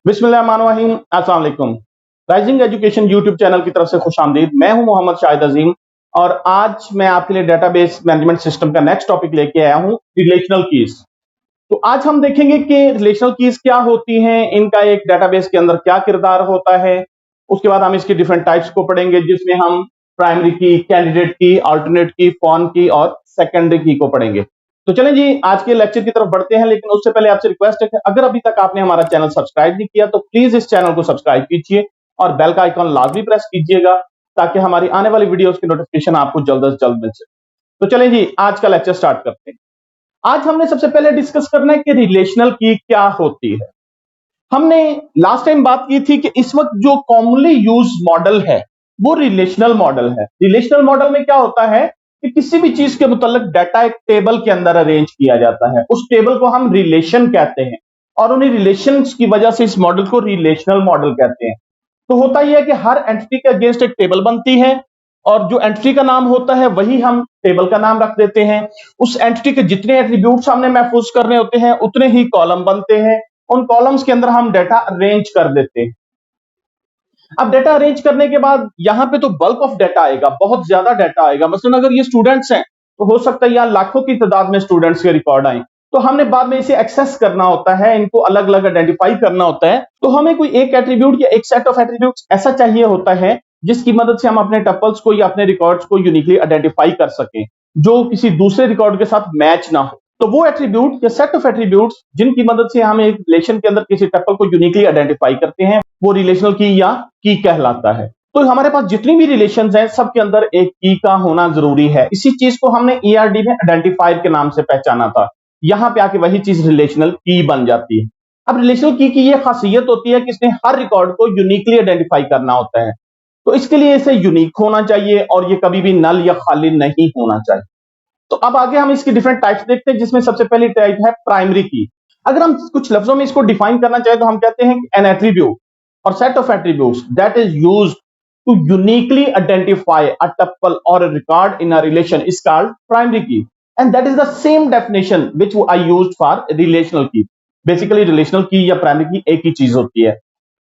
बिस्मिल्लाहिर्रहमानिर्रहीम, अस्सलाम वालेकुम। राइजिंग एजुकेशन यूट्यूब चैनल की तरफ से खुशामदीद। मैं हूं मोहम्मद शाहिद अजीम और आज मैं आपके लिए डेटाबेस मैनेजमेंट सिस्टम का नेक्स्ट टॉपिक लेके आया हूं, रिलेशनल कीज। तो आज हम देखेंगे कि रिलेशनल कीज क्या होती हैं, इनका एक डेटाबेस के अंदर क्या किरदार होता है। उसके बाद हम इसकी डिफरेंट टाइप्स को पढ़ेंगे, जिसमें हम प्राइमरी की, कैंडिडेट की, अल्टरनेट की, फॉर्म की और सेकेंडरी की को पढ़ेंगे। तो चलें जी, आज के लेक्चर की तरफ बढ़ते हैं, लेकिन उससे पहले आपसे रिक्वेस्ट है कि अगर अभी तक आपने हमारा चैनल सब्सक्राइब नहीं किया तो प्लीज इस चैनल को सब्सक्राइब कीजिए और बेल का आइकॉन लाजमी प्रेस कीजिएगा, ताकि हमारी आने वाली वीडियोस की नोटिफिकेशन आपको जल्द से जल्द मिल सके। तो चलें जी, आज का लेक्चर स्टार्ट करते हैं। आज हमने सबसे पहले डिस्कस करना है कि रिलेशनल की क्या होती है। हमने लास्ट टाइम बात की थी कि इस वक्त जो कॉमनली यूज मॉडल है वो रिलेशनल मॉडल है। रिलेशनल मॉडल में क्या होता है कि किसी भी चीज के मुताल्लिक डाटा एक टेबल के अंदर अरेंज किया जाता है, उस टेबल को हम रिलेशन कहते हैं और उन्हीं रिलेशंस की वजह से इस मॉडल को रिलेशनल मॉडल कहते हैं। तो होता यह है कि हर एंटिटी के अगेंस्ट एक टेबल बनती है और जो एंटिटी का नाम होता है वही हम टेबल का नाम रख देते हैं। उस एंटिटी के जितने एट्रीब्यूट्स हमने महफूज करने होते हैं उतने ही कॉलम बनते हैं, उन कॉलम्स के अंदर हम डेटा अरेंज कर देते हैं। अब डेटा अरेंज करने के बाद यहां पे तो बल्क ऑफ डेटा आएगा, बहुत ज्यादा डेटा आएगा। मसलन अगर ये स्टूडेंट्स हैं तो हो सकता है यहां लाखों की तादाद में स्टूडेंट्स के रिकॉर्ड आए, तो हमने बाद में इसे एक्सेस करना होता है, इनको अलग अलग आइडेंटिफाई करना होता है। तो हमें कोई एक एट्रीब्यूट या एक सेट ऑफ एट्रीब्यूट्स ऐसा चाहिए होता है जिसकी मदद से हम अपने टपल्स को या अपने रिकॉर्ड्स को यूनिकली आइडेंटिफाई कर सकें, जो किसी दूसरे रिकॉर्ड के साथ मैच ना हो। तो वो एट्रीब्यूट या सेट ऑफ एट्रीब्यूट्स जिनकी मदद से हम एक रिलेशन के अंदर किसी टपल को यूनिकली आइडेंटिफाई करते हैं, वो रिलेशनल की या की कहलाता है। तो हमारे पास जितनी भी रिलेशंस हैं सब के अंदर एक की का होना जरूरी है। इसी चीज को हमने ईआरडी में आइडेंटिफायर के नाम से पहचाना था, यहां पे आके वही चीज रिलेशनल की बन जाती है। अब रिलेशनल की ये खासियत होती है कि इसने हर रिकॉर्ड को यूनिकली आइडेंटिफाई करना होता है, तो इसके लिए इसे यूनिक होना चाहिए और ये कभी भी नल या खाली नहीं होना चाहिए। तो अब आगे हम इसकी डिफरेंट टाइप्स देखते हैं, जिसमें सबसे पहली टाइप है प्राइमरी की। अगर हम कुछ लफ्जों में इसको डिफाइन करना चाहें तो हम कहते हैं N attribute or set of attributes that is used to uniquely identify a tuple or a record in a relation is called primary key, and that is the same definition which I used for relational key. Basically relational key या primary key एक ही चीज होती है।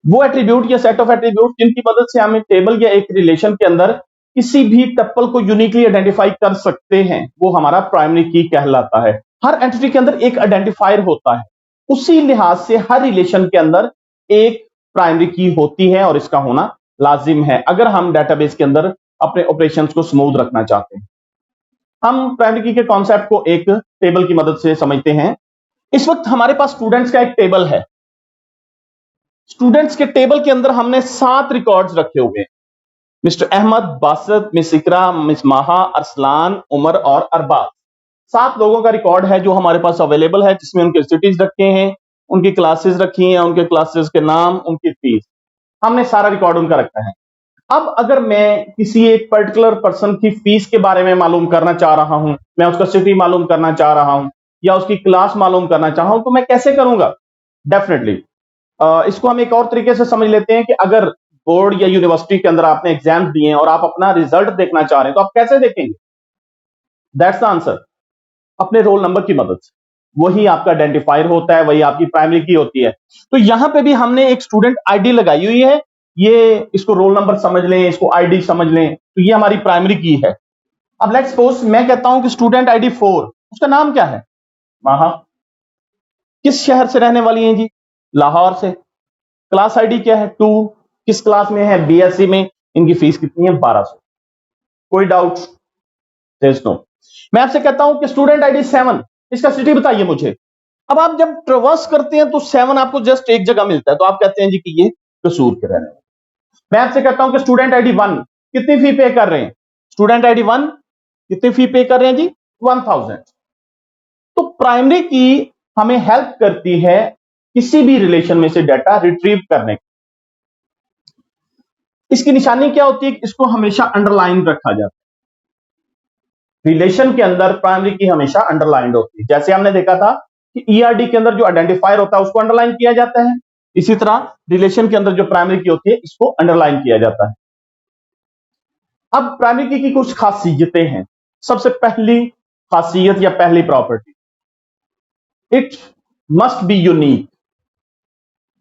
वो attribute या set of attribute जिनकी मदद से हम एक टेबल या एक रिलेशन के अंदर किसी भी टपल को यूनिकली आइडेंटिफाई कर सकते हैं, वो हमारा प्राइमरी की कहलाता है। हर एंटिटी के अंदर एक आइडेंटिफायर होता है, उसी लिहाज से हर रिलेशन के अंदर एक प्राइमरी की होती है और इसका होना लाजिम है अगर हम डेटाबेस के अंदर अपने ऑपरेशंस को स्मूथ रखना चाहते हैं। हम प्राइमरी की के कॉन्सेप्ट को एक टेबल की मदद से समझते हैं। इस वक्त हमारे पास स्टूडेंट्स का एक टेबल है। स्टूडेंट्स के टेबल के अंदर हमने 7 रिकॉर्ड्स रखे हुए हैं, मिस्टर अहमद, बासत, मिस इकरा, मिस माहा, अरसलान, उमर और अरबाज। 7 लोगों का रिकॉर्ड है जो हमारे पास अवेलेबल है, जिसमें उनके सिटीज रखे हैं, उनकी क्लासेस रखी हैं, उनके क्लासेस के नाम, उनकी फीस, हमने सारा रिकॉर्ड उनका रखा है। अब अगर मैं किसी एक पर्टिकुलर पर्सन की फीस के बारे में मालूम करना चाह रहा हूं, मैं उसका सिटी मालूम करना चाह रहा हूं या उसकी क्लास मालूम करना चाह रहा हूं, तो मैं कैसे करूंगा? डेफिनेटली इसको हम एक और तरीके से समझ लेते हैं कि अगर बोर्ड या यूनिवर्सिटी के अंदर आपने एग्जाम दिए हैं और आप अपना रिजल्ट देखना चाह रहे हैं तो आप कैसे देखेंगे? दैट्स द आंसर, अपने रोल नंबर की मदद से। वही आपका आइडेंटिफायर होता है, वही आपकी प्राइमरी की होती है। तो यहां पे भी हमने एक स्टूडेंट आईडी लगाई हुई है, ये इसको रोल नंबर समझ लें, इसको आईडी समझ लें, तो ये हमारी प्राइमरी की है। अब लेट्स सपोज मैं कहता हूं कि स्टूडेंट आईडी 4, उसका नाम क्या है? माहा। किस शहर से रहने वाली है जी? लाहौर से। क्लास आईडी क्या है? 2। किस क्लास में है? बीएससी में। इनकी फीस कितनी है? 1200। कोई डाउट? नो। मैं आपसे कहता हूं कि स्टूडेंट आईडी 7, इसका सिटी बताइए मुझे। अब आप जब ट्रेवर्स करते हैं तो 7 आपको जस्ट एक जगह मिलता है, तो आप कहते हैं जी कि ये कसूर के रहने वाले। मैं आपसे कहता हूं कि स्टूडेंट आईडी 1 कितनी फी पे कर रहे हैं? स्टूडेंट आईडी 1 कितनी फी पे कर रहे हैं जी? 1000। तो प्राइमरी की हमें हेल्प करती है किसी भी रिलेशन में से डाटा रिट्रीव करने की। इसकी निशानी क्या होती है? इसको हमेशा अंडरलाइन रखा जाता है। रिलेशन के अंदर प्राइमरी की हमेशा अंडरलाइंड होती है। जैसे हमने देखा था कि ईआरडी के अंदर जो आइडेंटिफायर होता है उसको अंडरलाइन किया जाता है, इसी तरह रिलेशन के अंदर जो प्राइमरी की होती है इसको अंडरलाइन किया जाता है। अब प्राइमरी की कुछ खासियतें हैं। सबसे पहली खासियत या पहली property, it must be unique.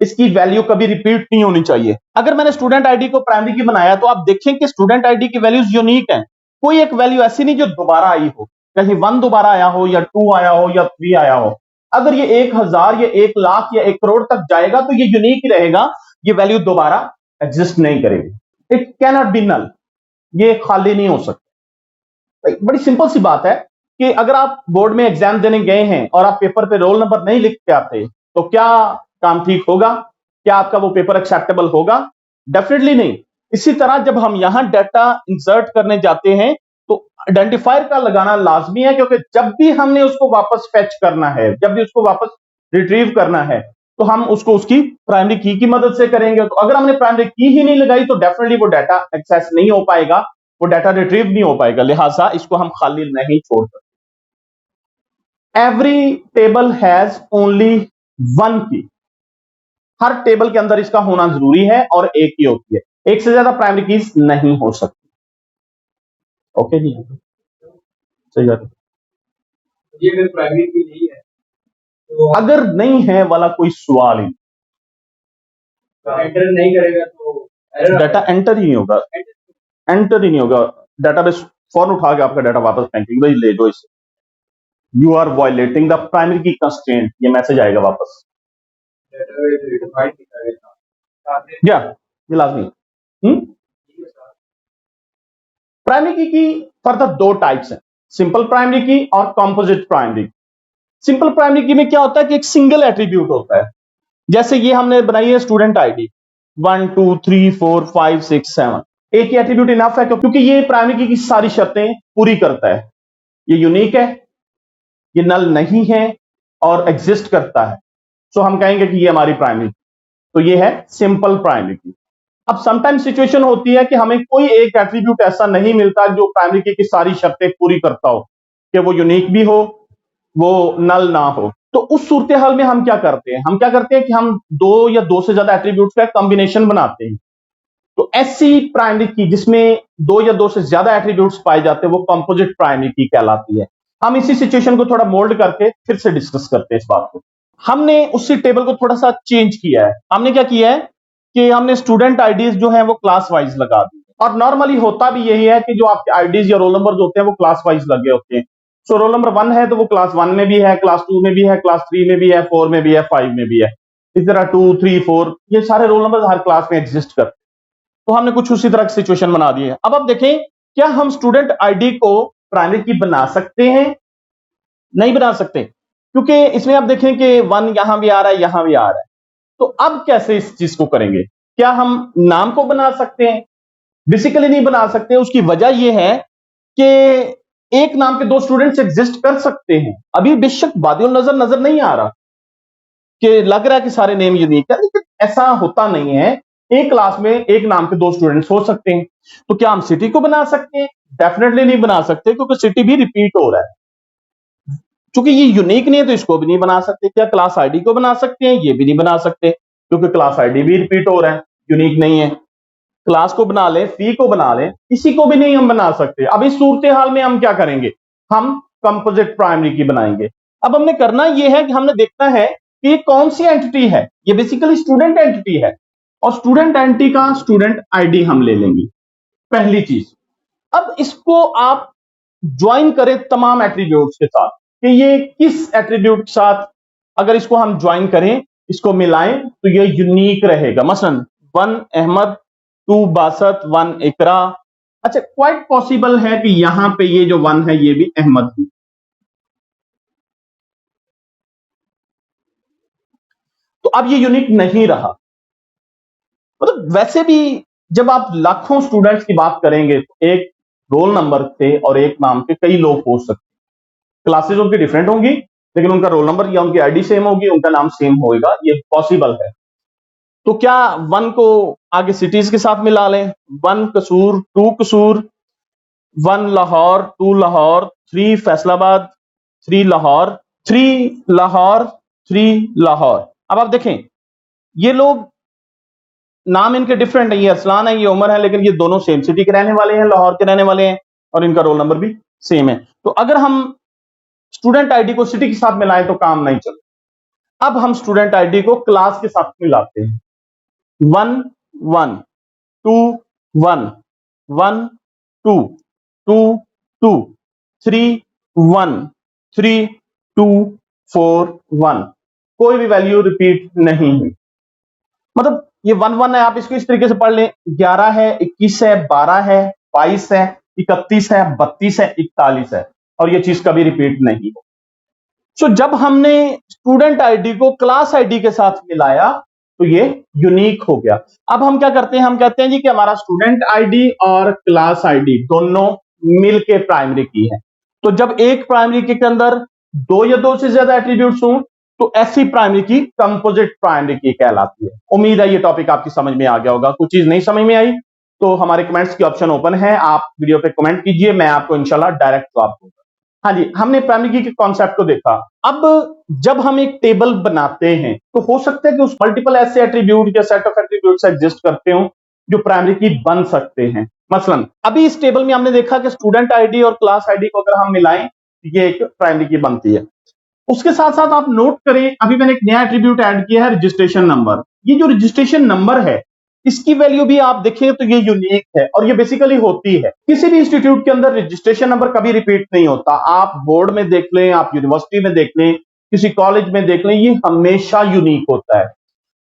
इसकी वैल्यू कभी रिपीट नहीं होनी चाहिए। अगर मैंने स्टूडेंट आईडी को प्राइमरी की बनाया तो आप देखें कि स्टूडेंट आईडी की वैल्यूज यूनिक हैं, कोई एक वैल्यू ऐसी नहीं जो दोबारा आई हो, कहीं 1 दोबारा आया हो या 2 आया हो या 3 आया हो। अगर ये 1000 या 1 लाख या 1 करोड़ तक जाएगा तो ये यूनिक ही रहेगा, ये वैल्यू दोबारा एग्जिस्ट नहीं करेगी। It can not be null, ये खाली नहीं हो सकता। बड़ी सिंपल सी बात है कि अगर आप बोर्ड में एग्जाम देने गए हैं और आप पेपर पे रोल नंबर नहीं लिख के आते तो क्या काम ठीक होगा? क्या आपका वो पेपर एक्सेप्टेबल होगा? डेफिनेटली नहीं। इसी तरह जब हम यहां डाटा इंसर्ट करने जाते हैं तो आइडेंटिफायर का लगाना लाजमी है, क्योंकि जब भी हमने उसको वापस फेच करना है, जब भी उसको वापस रिट्रीव करना है, तो हम उसको उसकी प्राइमरी की मदद से करेंगे। तो अगर हमने प्राइमरी की ही नहीं लगाई तो डेफिनेटली वो डाटा एक्सेस नहीं हो पाएगा, वो डाटा रिट्रीव नहीं हो पाएगा। लिहाजा इसको हम खाली नहीं छोड़ सकते। Every table has only one की, हर टेबल के अंदर इसका होना जरूरी है और एक ही होती है, एक से ज्यादा प्राइमरी कीज नहीं हो सकती। ओके जी, सही बात है। ये अगर प्राइमरी की नहीं है तो अगर नहीं है वाला कोई सवाल ही, एंटर नहीं करेगा तो डाटा एंटर ही नहीं होगा, एंटर ही नहीं होगा। डाटाबेस फौरन उठा के आपका डाटा वापस फेंकेंगे, भाई ले दो इसे, you are violating the primary key constraint, ये मैसेज आएगा वापस। या ये लाजमी। प्राइमरी की फर्दर दो टाइप्स हैं, सिंपल प्राइमरी की और कंपोजिट प्राइमरी। सिंपल प्राइमरी की में क्या होता है कि एक सिंगल एट्रीब्यूट होता है, जैसे ये हमने बनाई है स्टूडेंट आईडी 1 2 3 4 5 6 7, एक ही एट्रीब्यूट इनफ है क्योंकि ये प्राइमरी की सारी शर्तें पूरी करता है। ये यूनिक है, ये नल नहीं है और एग्जिस्ट करता है, सो हम कहेंगे कि ये हमारी प्राइमरी। तो ये है सिंपल प्राइमरी की। अब समटाइम सिचुएशन होती है कि हमें कोई एक एट्रीब्यूट ऐसा नहीं मिलता जो प्राइमरी की सारी शर्तें पूरी करता हो, कि वो यूनिक भी हो, वो नल ना हो। तो उस सूरत हाल में हम क्या करते हैं, हम क्या करते हैं कि हम दो या दो से ज्यादा एट्रीब्यूट्स का कॉम्बिनेशन बनाते हैं। तो ऐसी प्राइमरी की जिसमें दो या दो से ज्यादा एट्रीब्यूट्स पाए जाते हैं वो कंपोजिट प्राइमरी की कहलाती है। हम इसी सिचुएशन को थोड़ा मोल्ड करके फिर से डिस्कस करते हैं इस बात को। हमने उसी टेबल को थोड़ा सा चेंज किया है। हमने क्या किया है कि हमने स्टूडेंट आईडीज जो है वो क्लास वाइज लगा दी, और नॉर्मली होता भी यही है कि जो आपके आईडीज या रोल नंबर होते हैं वो क्लास वाइज लगे होते हैं। सो रोल नंबर 1 है तो वो क्लास 1 में भी है, क्लास 2 में भी है, क्लास 3 में भी है, 4 में भी है, 5 में भी है। इस तरह 2 3 4 ये सारे रोल नंबर हर क्लास में एग्जिस्ट करते हैं। तो हमने कुछ उसी तरह की सिचुएशन बना दी है। अब आप देखें, क्या हम स्टूडेंट आईडी को प्राइमरी की बना सकते हैं? नहीं बना सकते, क्योंकि इसमें आप देखें कि 1 यहां भी आ रहा है, यहां भी आ रहा है। तो अब कैसे इस चीज को करेंगे? क्या हम नाम को बना सकते हैं? बेसिकली नहीं बना सकते। उसकी वजह यह है कि एक नाम के दो स्टूडेंट्स एग्जिस्ट कर सकते हैं। अभी बेशक बादियों नजर नहीं आ रहा कि लग रहा है कि सारे नेम यूनिक है, लेकिन ऐसा होता नहीं है। एक क्लास में एक नाम के दो स्टूडेंट्स हो सकते हैं। तो क्या हम सिटी को बना सकते हैं? डेफिनेटली नहीं बना सकते, क्योंकि सिटी भी रिपीट हो रहा है। क्योंकि ये यूनिक नहीं है तो इसको भी नहीं बना सकते। क्या क्लास आईडी को बना सकते हैं? ये भी नहीं बना सकते, क्योंकि क्लास आईडी भी रिपीट हो रहा है, यूनिक नहीं है। क्लास को बना लें, फी को बना लें, किसी को भी नहीं हम बना सकते। अब इस सूरत हाल में हम क्या करेंगे? हम कंपोजिट प्राइमरी की बनाएंगे। अब हमने करना यह है कि हमने देखना है कि ये कौन सी एंटिटी है। ये बेसिकली स्टूडेंट एंटिटी है, और स्टूडेंट एंटिटी का स्टूडेंट आईडी हम ले लेंगे, पहली चीज। अब इसको आप ज्वाइन करें तमाम एट्रीब्यूट्स के साथ, कि ये किस एट्रीब्यूट के साथ अगर इसको हम ज्वाइन करें, इसको मिलाएं तो ये यूनिक रहेगा। मसलन 1 अहमद, 2 बासत, 1 इकरा। अच्छा, क्वाइट पॉसिबल है कि यहां पे ये जो 1 है ये भी अहमद है। तो अब ये यूनिक नहीं रहा। मतलब वैसे भी जब आप लाखों स्टूडेंट्स की बात करेंगे तो एक रोल नंबर से और एक नाम के कई लोग हो सकते हैं। क्लासेस उनकी डिफरेंट होंगी, लेकिन उनका रोल नंबर या उनकी आईडी सेम होगी, उनका नाम सेम होगा, ये पॉसिबल है। तो क्या 1 को आगे सिटीज के साथ मिला लें? 1 कसूर, 2 कसूर, 1 लाहौर, 2 लाहौर, 3 फैसलाबाद, 3 लाहौर, 3 लाहौर, 3 लाहौर। अब आप देखें, ये लोग नाम इनके डिफरेंट है, ये अरसलान है, ये उमर है, लेकिन ये दोनों सेम सिटी के रहने वाले हैं, लाहौर के रहने वाले हैं, और इनका रोल नंबर भी सेम है। तो अगर हम स्टूडेंट आईडी को सिटी के साथ मिलाएं तो काम नहीं चले। अब हम स्टूडेंट आईडी को क्लास के साथ मिलाते हैं। 1 1 2 1 1 2 2 2 3 1 3 2 4 1। कोई भी वैल्यू रिपीट नहीं हुई, मतलब ये 1 1 है, आप इसको इस तरीके से पढ़ लें। 11 है, 21 है, 12 है, 22 है, 31 है, 32 है, 41 है, और ये चीज कभी रिपीट नहीं हो। सो जब हमने स्टूडेंट आईडी को क्लास आईडी के साथ मिलाया तो ये यूनिक हो गया। अब हम क्या करते हैं, हम कहते हैं जी कि हमारा स्टूडेंट आईडी और क्लास आईडी दोनों मिलके प्राइमरी की है। तो जब एक प्राइमरी की के अंदर दो या दो से ज्यादा एट्रीब्यूट्स हों तो ऐसी प्राइमरी की कंपोजिट प्राइमरी की कहलाती है। उम्मीद है ये टॉपिक आपकी समझ में आ गया होगा। कुछ चीज नहीं समझ में आई तो हमारे कमेंट्स की ऑप्शन ओपन है, आप वीडियो पे कमेंट कीजिए, मैं आपको इंशाल्लाह डायरेक्ट जवाब दूंगा। हाँ जी, हमने प्राइमरी की के कॉन्सेप्ट को देखा। अब जब हम एक टेबल बनाते हैं तो हो सकता है कि उस मल्टीपल ऐसे एट्रीब्यूट या सेट ऑफ एट्रीब्यूट्स एग्जिस्ट करते हो जो प्राइमरी की बन सकते हैं। मसलन अभी इस टेबल में हमने देखा कि स्टूडेंट आईडी और क्लास आईडी को अगर हम मिलाएं ये एक प्राइमरी की बनती है। उसके साथ साथ आप नोट करें, अभी मैंने एक नया एट्रीब्यूट ऐड किया है, रजिस्ट्रेशन नंबर। ये जो रजिस्ट्रेशन नंबर है इसकी वैल्यू भी आप देखें तो ये यूनिक है और ये बेसिकली होती है। किसी भी इंस्टीट्यूट के अंदर रजिस्ट्रेशन नंबर कभी रिपीट नहीं होता। आप बोर्ड में देख लें, आप यूनिवर्सिटी में देख लें, किसी कॉलेज में देख लें, ये हमेशा यूनिक होता है।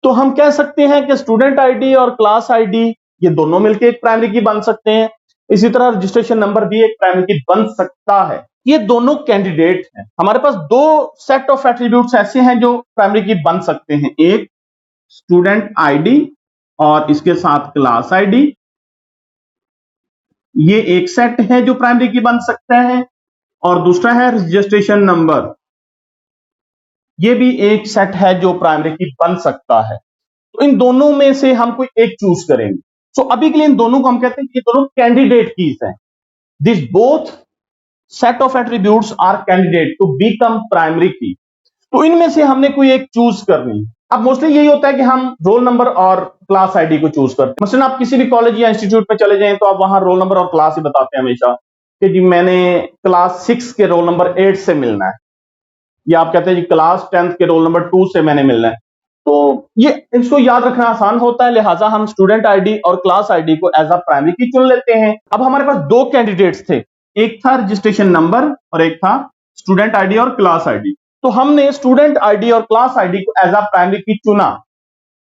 तो हम कह सकते हैं कि स्टूडेंट आईडी और क्लास आईडी ये दोनों मिलकर एक प्राइमरी की बन सकते हैं। इसी तरह रजिस्ट्रेशन नंबर भी एक प्राइमरी की बन सकता है। ये दोनों कैंडिडेट हैं। हमारे पास दो सेट ऑफ एट्रीब्यूट्स ऐसे हैं जो प्राइमरी की बन सकते हैं, एक स्टूडेंट आईडी और इसके साथ क्लास आईडी, ये एक सेट है जो प्राइमरी की बन सकता है, और दूसरा है रजिस्ट्रेशन नंबर, ये भी एक सेट है जो प्राइमरी की बन सकता है। तो इन दोनों में से हम कोई एक चूज करेंगे। सो अभी के लिए इन दोनों को हम कहते हैं कि ये दोनों कैंडिडेट कीज हैं। This both set of attributes are candidate to become primary key. तो इनमें से हमने कोई एक चूज करनी है। अब मोस्टली यही होता है कि हम रोल नंबर और क्लास आईडी को चूज करते हैं। मसलन आप किसी भी कॉलेज या इंस्टीट्यूट में चले जाएं तो आप वहां रोल नंबर और क्लास ही बताते हैं हमेशा कि जी मैंने क्लास 6 के रोल नंबर 8 से मिलना है, या आप कहते हैं जी क्लास 10th के रोल नंबर 2 से मैंने मिलना है। तो ये इसको याद रखना आसान होता है, लिहाजा हम स्टूडेंट आईडी और क्लास आईडी को एज अ प्राइमरी की चुन लेते हैं। अब हमारे पास दो कैंडिडेट्स थे, एक था रजिस्ट्रेशन नंबर और एक था स्टूडेंट आईडी और क्लास आईडी। तो हमने स्टूडेंट आईडी और क्लास आईडी को एज अ प्राइमरी की चुना,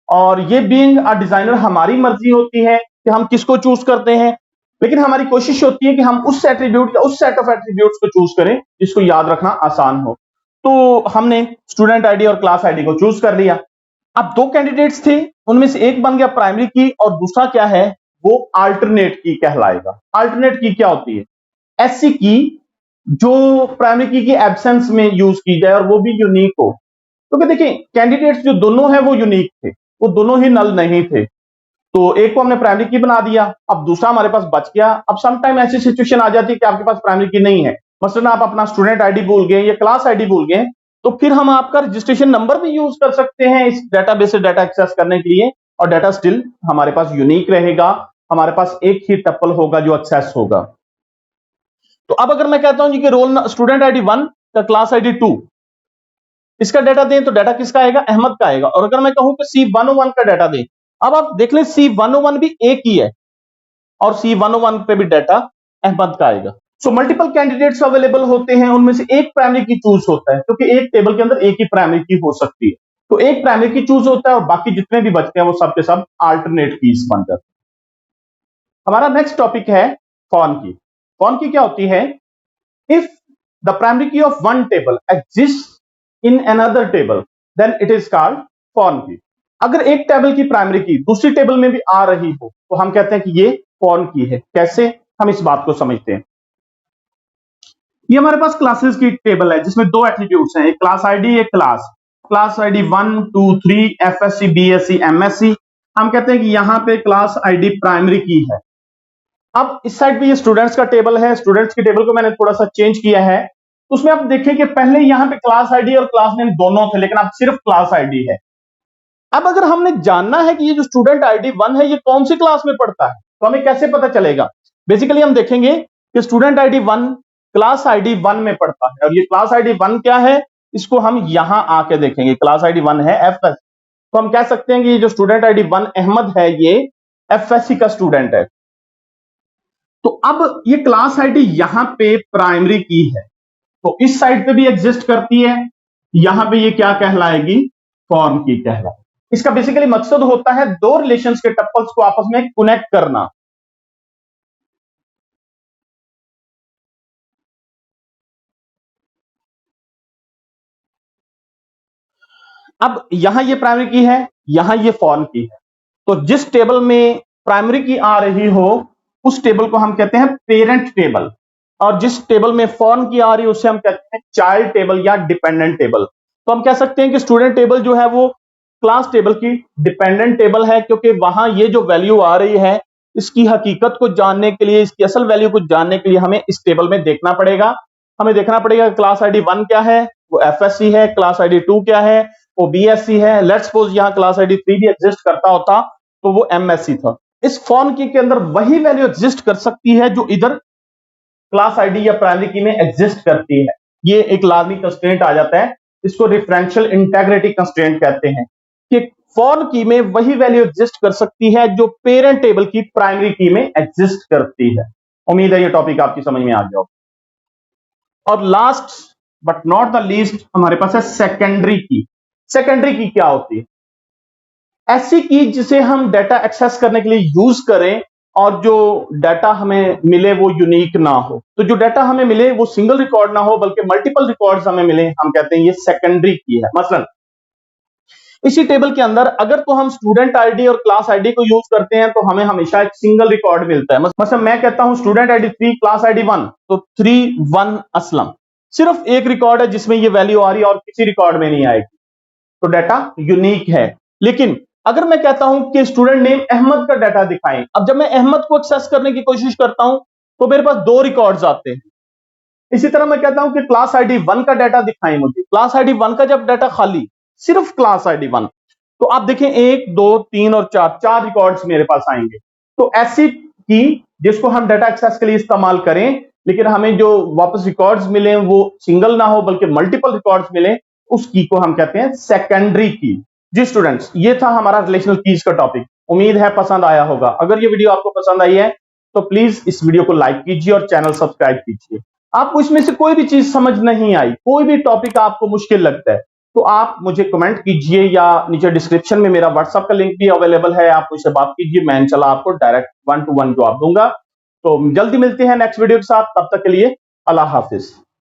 और ये बीइंग अ डिजाइनर हमारी मर्जी होती है कि हम किसको चूज करते हैं, लेकिन हमारी कोशिश होती है कि हम उस एट्रीब्यूट या उस सेट ऑफ एट्रीब्यूट्स को चूज करें जिसको याद रखना आसान हो। तो हमने स्टूडेंट आईडी और क्लास आईडी को चूज कर लिया। अब दो कैंडिडेट्स थे, उनमें से एक बन गया प्राइमरी की और दूसरा क्या है, वो अल्टरनेट की कहलाएगा। अल्टरनेट की क्या होती है, ऐसी की जो प्राइमरी की एब्सेंस में यूज की जाए और वो भी यूनिक हो। क्योंकि देखिए कैंडिडेट्स जो दोनों हैं वो यूनिक थे, वो दोनों ही नल नहीं थे। तो एक को हमने प्राइमरी की बना दिया, अब दूसरा हमारे पास बच गया। अब सम टाइम ऐसी सिचुएशन आ जाती है कि आपके पास प्राइमरी की नहीं है, मसलन आप अपना स्टूडेंट आईडी भूल गए या क्लास आईडी भूल गए, तो फिर हम आपका रजिस्ट्रेशन नंबर भी यूज कर सकते हैं इस डेटाबेस से डाटा एक्सेस करने के लिए, और डाटा स्टिल हमारे पास यूनिक रहेगा। हमारे पास एक ही टपल होगा जो एक्सेस होगा। तो अब अगर मैं कहता हूं जी कि रोल स्टूडेंट आईडी 1 का क्लास आईडी 2, इसका डाटा दें तो डाटा किसका आएगा, अहमद का आएगा। और अगर मैं कहूं कि C101 का डाटा दें, अब आप देख लें C101 भी एक ही है और C101 पे भी डाटा अहमद का आएगा। सो मल्टीपल कैंडिडेट्स अवेलेबल होते हैं, उनमें से एक प्राइमरी की चूज होता है, क्योंकि एक टेबल के अंदर एक ही प्राइमरी की हो सकती है। तो एक प्राइमरी की चूज होता है और बाकी जितने भी बचते हैं वो सब के सब अल्टरनेट कीज बन जाते हैं। हमारा नेक्स्ट टॉपिक है फॉर्म की। फॉर्म की क्या होती है, if the primary key of one table exist in another table then it is called foreign key. अगर एक टेबल की प्राइमरी की दूसरी टेबल में भी आ रही हो तो हम कहते हैं कि ये फॉर्म की है। कैसे, हम इस बात को समझते हैं। ये हमारे पास क्लासेस की टेबल है जिसमें दो एट्रीब्यूट्स हैं, एक क्लास आईडी, एक class ID 1 2 3 FSc BSc MSc. हम कहते हैं कि यहां पे क्लास आईडी प्राइमरी की है। अब इस साइड पे ये स्टूडेंट्स का टेबल है, स्टूडेंट्स के टेबल को मैंने थोड़ा सा चेंज किया है। तो उसमें आप देखें कि पहले यहां पे क्लास आईडी और क्लास नेम दोनों थे, लेकिन अब सिर्फ क्लास आईडी है। अब अगर हमने जानना है कि ये जो स्टूडेंट आईडी 1 है ये कौन सी क्लास में पढ़ता है, तो हमें कैसे पता चलेगा। बेसिकली हम देखेंगे कि स्टूडेंट आईडी 1 क्लास आईडी 1 में पढ़ता है, और ये क्लास आईडी 1 क्या है, इसको हम यहां आके देखेंगे। क्लास आईडी 1 है एफएस, तो हम कह सकते हैं कि ये जो स्टूडेंट आईडी 1 अहमद है ये एफएससी का स्टूडेंट है। तो अब ये क्लास आईडी यहां पे प्राइमरी की है, तो इस साइड पे भी एग्जिस्ट करती है, यहां पे ये क्या कहलाएगी, फॉर्म की कहलाएगी। इसका बेसिकली मकसद होता है दो रिलेशंस के टप्पल्स को आपस में कनेक्ट करना। अब यहां ये प्राइमरी की है, यहां ये फॉर्म की है, तो जिस टेबल में प्राइमरी की आ रही हो उस टेबल को हम कहते हैं पेरेंट टेबल, और जिस टेबल में फॉर्म की आ रही है उसे हम कहते हैं चाइल्ड टेबल या डिपेंडेंट टेबल। तो हम कह सकते हैं कि स्टूडेंट टेबल जो है वो क्लास टेबल की डिपेंडेंट टेबल है, क्योंकि वहां ये जो वैल्यू आ रही है इसकी हकीकत को जानने के लिए, इसकी असल वैल्यू को जानने के लिए हमें इस टेबल में देखना पड़ेगा। हमें देखना पड़ेगा क्लास आईडी 1 क्या है, वो एफएससी है, क्लास आईडी 2 क्या है, वो बीएससी है। लेट्स सपोज यहां क्लास आईडी 3 भी एग्जिस्ट करता होता तो वो एमएससी था। इस फॉर्म की के अंदर वही वैल्यू एग्जिस्ट कर सकती है जो इधर क्लास आईडी या प्राइमरी की में एग्जिस्ट करती है। ये एक लाजमी कंस्ट्रेंट आ जाता है, इसको रेफरेंशियल इंटीग्रिटी कंस्ट्रेंट कहते हैं, कि फॉर्म की में वही वैल्यू एग्जिस्ट कर सकती है जो पेरेंट टेबल की प्राइमरी की में एग्जिस्ट करती है। उम्मीद है ये टॉपिक आपकी समझ में आ गया होगा। और last but not the least हमारे पास है सेकेंडरी की। सेकेंडरी की क्या होती है? ऐसी की जिसे हम डाटा एक्सेस करने के लिए यूज करें और जो डाटा हमें मिले वो यूनिक ना हो। तो जो डाटा हमें मिले वो सिंगल रिकॉर्ड ना हो बल्कि मल्टीपल रिकॉर्ड्स हमें मिले, हम कहते हैं ये सेकेंडरी की है। मसलन इसी टेबल के अंदर अगर तो हम स्टूडेंट आईडी और क्लास आईडी को यूज करते हैं तो हमें हमेशा एक सिंगल रिकॉर्ड मिलता है। मतलब मैं कहता हूं स्टूडेंट आईडी 3 क्लास आईडी 1, तो 3 1 असलम, सिर्फ एक रिकॉर्ड है जिसमें ये वैल्यू आ रही है और किसी रिकॉर्ड में नहीं आएगी, तो डाटा यूनिक है। लेकिन अगर मैं कहता हूं कि स्टूडेंट नेम अहमद का डाटा दिखाएं, अब जब मैं अहमद को एक्सेस करने की कोशिश करता हूं तो मेरे पास 2 रिकॉर्ड्स आते हैं। इसी तरह मैं कहता हूं कि क्लास आईडी 1 का डाटा दिखाएं मुझे, क्लास आईडी 1 का जब डाटा खाली, सिर्फ क्लास आईडी 1, तो आप देखें 1 2 3 और 4 रिकॉर्ड्स मेरे पास आएंगे। तो ऐसी की जिसको हम डाटा एक्सेस के लिए इस्तेमाल करें लेकिन हमें जो वापस रिकॉर्ड्स मिले वो सिंगल ना हो बल्कि मल्टीपल रिकॉर्ड्स मिले, उस की को हम कहते हैं सेकेंडरी की। जी स्टूडेंट्स, ये था हमारा रिलेशनल कीज का टॉपिक। उम्मीद है पसंद आया होगा। अगर ये वीडियो आपको पसंद आई है तो प्लीज इस वीडियो को लाइक कीजिए और चैनल सब्सक्राइब कीजिए। आपको इसमें से कोई भी चीज समझ नहीं आई, कोई भी टॉपिक आपको मुश्किल लगता है, तो आप मुझे कमेंट कीजिए या नीचे डिस्क्रिप्शन में मेरा व्हाट्सएप का लिंक भी अवेलेबल है, आप मुझसे बात कीजिए, मैं इंशाल्लाह आपको डायरेक्ट 1 to 1 जवाब दूंगा। तो जल्दी मिलते हैं नेक्स्ट वीडियो के साथ, तब तक के लिए अल्लाह हाफिज।